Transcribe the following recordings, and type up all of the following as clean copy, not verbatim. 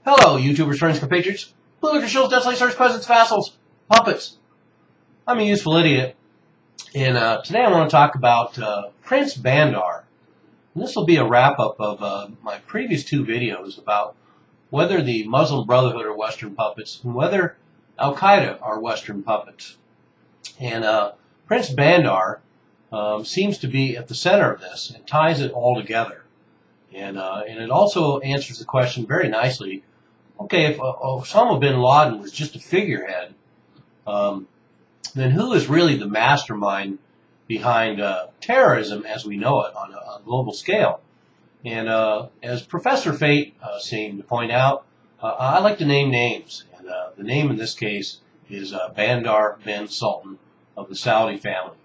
Hello, YouTubers, friends, compatriots, political shills, desolations, peasants, vassals, puppets. I'm a useful idiot, and today I want to talk about Prince Bandar. And this will be a wrap-up of my previous two videos about whether the Muslim Brotherhood are Western puppets and whether Al-Qaeda are Western puppets. And Prince Bandar seems to be at the center of this and ties it all together. And it also answers the question very nicely. Okay, if Osama bin Laden was just a figurehead, then who is really the mastermind behind terrorism as we know it on a global scale? And as Professor Fate seemed to point out, I like to name names. And the name in this case is Bandar bin Sultan of the Saudi family.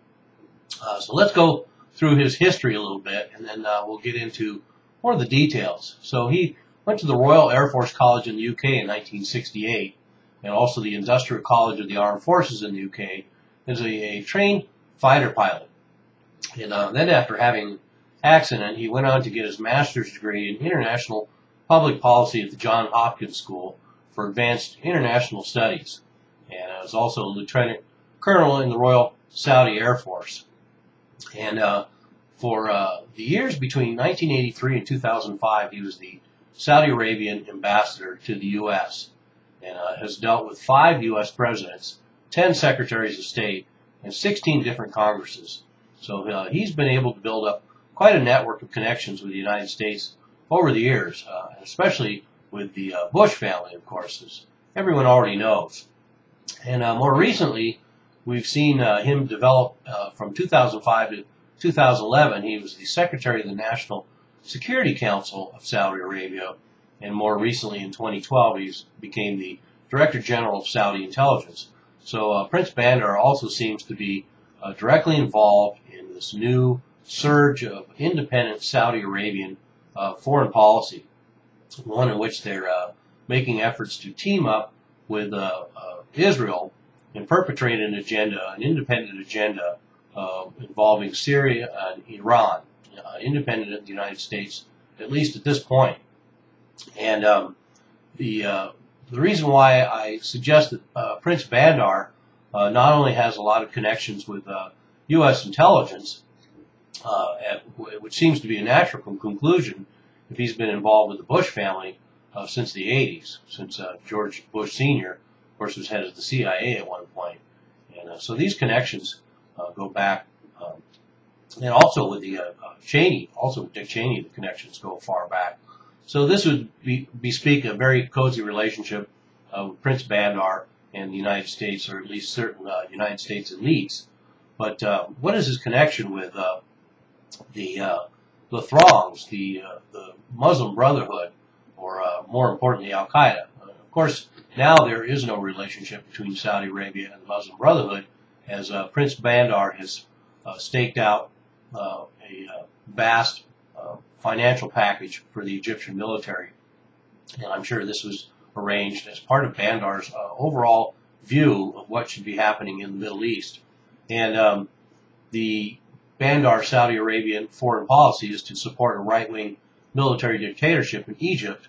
So let's go through his history a little bit, and then we'll get into more of the details. So he went to the Royal Air Force College in the UK in 1968, and also the Industrial College of the Armed Forces in the UK as a trained fighter pilot. And then after having an accident, he went on to get his master's degree in international public policy at the Johns Hopkins School for Advanced International Studies, and was also a lieutenant colonel in the Royal Saudi Air Force. And for the years between 1983 and 2005, he was the Saudi Arabian ambassador to the U.S. and has dealt with 5 U.S. presidents, 10 secretaries of state, and 16 different Congresses. So he's been able to build up quite a network of connections with the United States over the years, especially with the Bush family, of course, as everyone already knows. And more recently, we've seen him develop from 2005 to 2011. He was the Secretary of the National Security Council of Saudi Arabia, and more recently in 2012 he became the Director General of Saudi Intelligence. So Prince Bandar also seems to be directly involved in this new surge of independent Saudi Arabian foreign policy, one in which they're making efforts to team up with Israel and perpetrate an agenda, an independent agenda involving Syria and Iran, independent of the United States, at least at this point. And the reason why I suggest that Prince Bandar not only has a lot of connections with U.S. intelligence, which seems to be a natural conclusion if he's been involved with the Bush family since the 80s, since George Bush Sr., of course, was head of the CIA at one point. And so these connections go back, and also with the Cheney, also with Dick Cheney, the connections go far back. So this would bespeak a very cozy relationship with Prince Bandar and the United States, or at least certain United States elites. But what is his connection with the throngs, the Muslim Brotherhood, or more importantly, Al-Qaeda? Of course, now there is no relationship between Saudi Arabia and the Muslim Brotherhood, as Prince Bandar has staked out a vast financial package for the Egyptian military. And I'm sure this was arranged as part of Bandar's overall view of what should be happening in the Middle East. And the Bandar Saudi Arabian foreign policy is to support a right-wing military dictatorship in Egypt.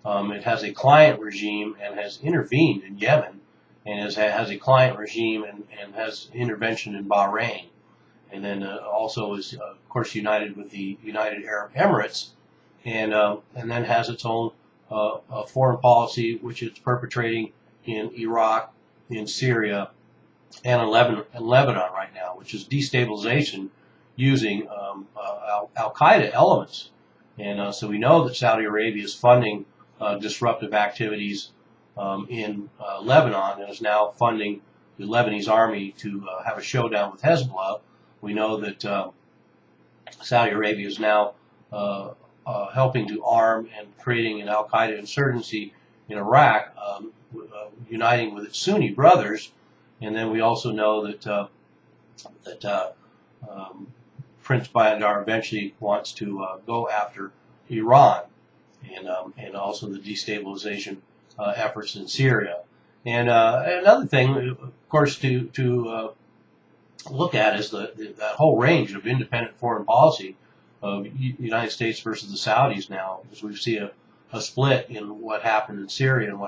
It has a client regime and has intervened in Yemen, and has a client regime and has intervention in Bahrain. And then also is, of course, united with the United Arab Emirates, and then has its own foreign policy, which it's perpetrating in Iraq, in Syria, and in Lebanon right now, which is destabilization using Al-Qaeda elements. And so we know that Saudi Arabia is funding disruptive activities in Lebanon, and is now funding the Lebanese army to have a showdown with Hezbollah. We know that Saudi Arabia is now helping to arm and creating an Al-Qaeda insurgency in Iraq, uniting with its Sunni brothers. And then we also know that Prince Bandar eventually wants to go after Iran, and also the destabilization efforts in Syria. And another thing, of course, to look at is that whole range of independent foreign policy of the United States versus the Saudis now, because we see a a split in what happened in Syria and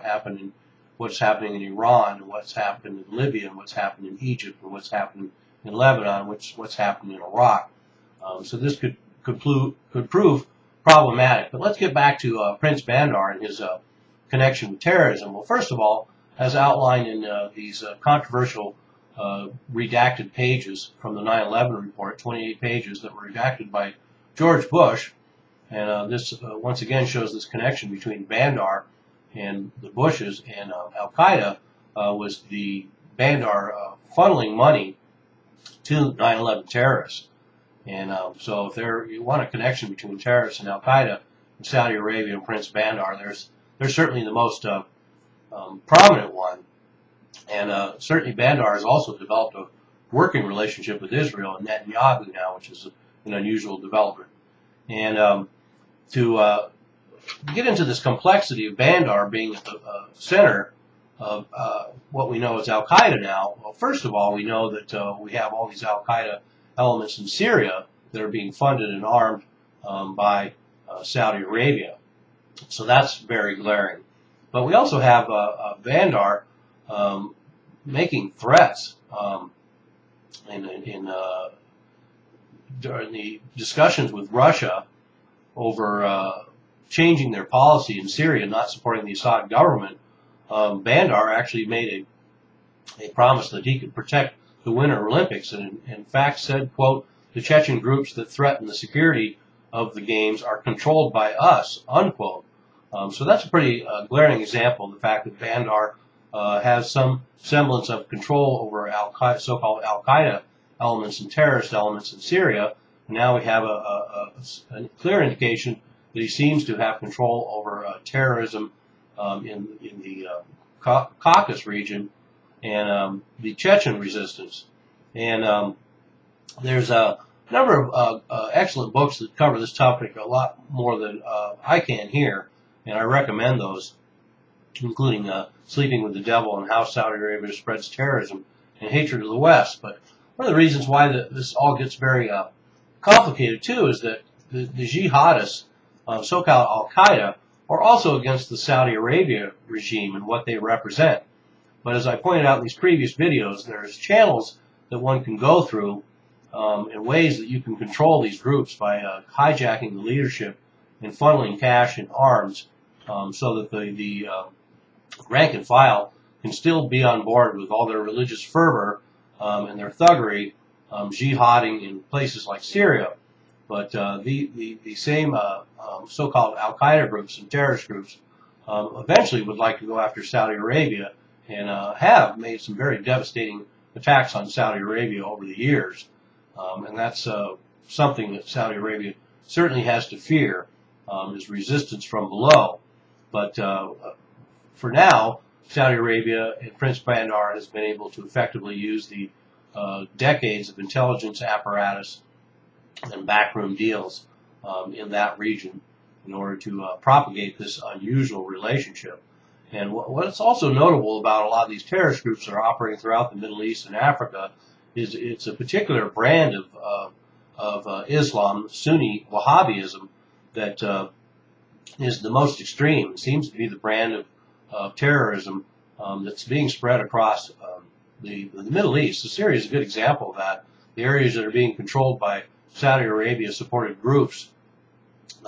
what's happening in Iran and what's happened in Libya and what's happened in Egypt and what's happened in Lebanon, what's happened in Iraq. So this could prove problematic. But let's get back to Prince Bandar and his connection with terrorism. Well, first of all, as outlined in these controversial redacted pages from the 9/11 report, 28 pages that were redacted by George Bush, and this once again shows this connection between Bandar and the Bushes and Al-Qaeda, was the Bandar funneling money to 9/11 terrorists. And so if you want a connection between terrorists and Al-Qaeda and Saudi Arabia and Prince Bandar, there's certainly the most prominent one. And certainly Bandar has also developed a working relationship with Israel and Netanyahu now, which is an unusual development. And to get into this complexity of Bandar being at the center of what we know as Al-Qaeda now, well, first of all, we know that we have all these Al-Qaeda elements in Syria that are being funded and armed by Saudi Arabia. So that's very glaring. But we also have Bandar making threats during the discussions with Russia over changing their policy in Syria, not supporting the Assad government. Bandar actually made a promise that he could protect the Winter Olympics, and in fact said, quote, "The Chechen groups that threaten the security of the games are controlled by us," unquote. So that's a pretty glaring example of the fact that Bandar has some semblance of control over so-called Al-Qaeda elements and terrorist elements in Syria. And now we have a clear indication that he seems to have control over terrorism in the Caucasus region and the Chechen resistance. And there's a number of excellent books that cover this topic a lot more than I can here, and I recommend those, including Sleeping with the Devil and How Saudi Arabia Spreads Terrorism and Hatred of the West. But one of the reasons why this all gets very complicated, too, is that the jihadists, so-called Al-Qaeda, are also against the Saudi Arabia regime and what they represent. But as I pointed out in these previous videos, there's channels that one can go through in ways that you can control these groups by hijacking the leadership and funneling cash and arms so that the rank and file can still be on board with all their religious fervor and their thuggery, jihading in places like Syria. But the same so-called Al-Qaeda groups and terrorist groups eventually would like to go after Saudi Arabia and have made some very devastating attacks on Saudi Arabia over the years. And that's something that Saudi Arabia certainly has to fear, is resistance from below. But for now, Saudi Arabia and Prince Bandar has been able to effectively use the decades of intelligence apparatus and backroom deals in that region in order to propagate this unusual relationship. And what's also notable about a lot of these terrorist groups that are operating throughout the Middle East and Africa is it's a particular brand of Islam, Sunni Wahhabism, that is the most extreme. It seems to be the brand of terrorism that's being spread across the Middle East. So Syria is a good example of that. The areas that are being controlled by Saudi Arabia-supported groups,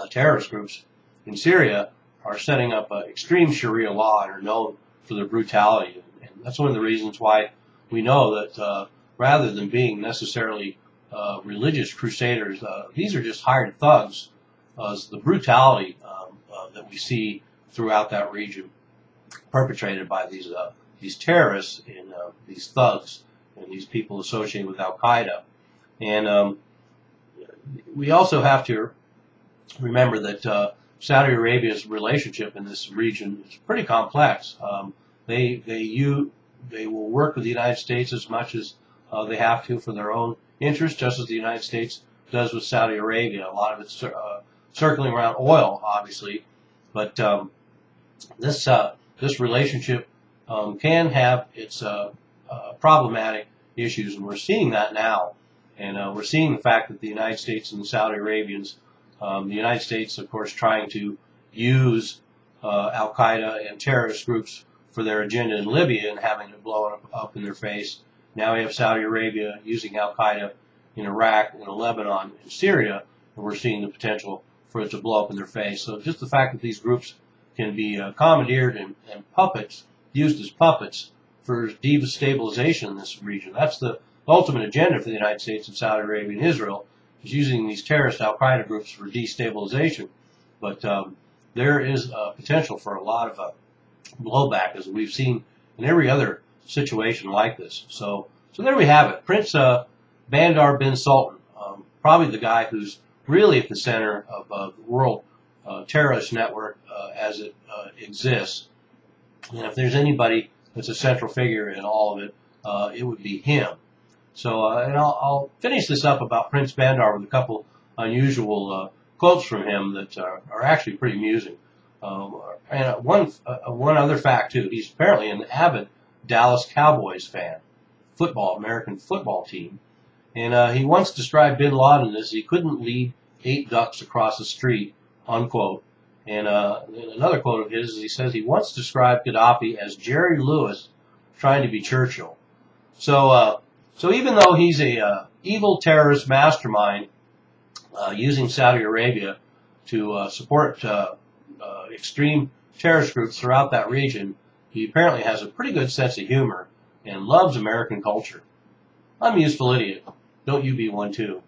terrorist groups in Syria, are setting up extreme Sharia law and are known for their brutality. And that's one of the reasons why we know that rather than being necessarily religious crusaders, these are just hired thugs. The brutality that we see throughout that region perpetrated by these terrorists and these thugs and these people associated with Al-Qaeda. And we also have to remember that Saudi Arabia's relationship in this region is pretty complex. They will work with the United States as much as they have to for their own interests, just as the United States does with Saudi Arabia. A lot of it's circling around oil, obviously, but this relationship can have its problematic issues, and we're seeing that now. And we're seeing the fact that the United States and the Saudi Arabians, the United States, of course, trying to use Al Qaeda and terrorist groups for their agenda in Libya and having it blown up in their face. Now we have Saudi Arabia using Al Qaeda in Iraq, in Lebanon, and Syria, and we're seeing the potential for it to blow up in their face. So just the fact that these groups can be commandeered and puppets, used as puppets for destabilization in this region. That's the ultimate agenda for the United States and Saudi Arabia and Israel, is using these terrorist Al Qaeda groups for destabilization. But there is potential for a lot of blowback, as we've seen in every other situation like this. So there we have it. Prince Bandar Bin Sultan, probably the guy who's really at the center of the world terrorist network as it exists. And if there's anybody that's a central figure in all of it, it would be him. So, and I'll finish this up about Prince Bandar with a couple unusual quotes from him that are actually pretty amusing. And one other fact too, he's apparently an avid Dallas Cowboys fan, American football team. And he once described Bin Laden as he couldn't lead 8 ducks across the street, unquote. And another quote of his is he says he once described Gaddafi as Jerry Lewis trying to be Churchill. So even though he's a evil terrorist mastermind using Saudi Arabia to support extreme terrorist groups throughout that region, he apparently has a pretty good sense of humor and loves American culture. I'm a useful idiot. Don't you be one too.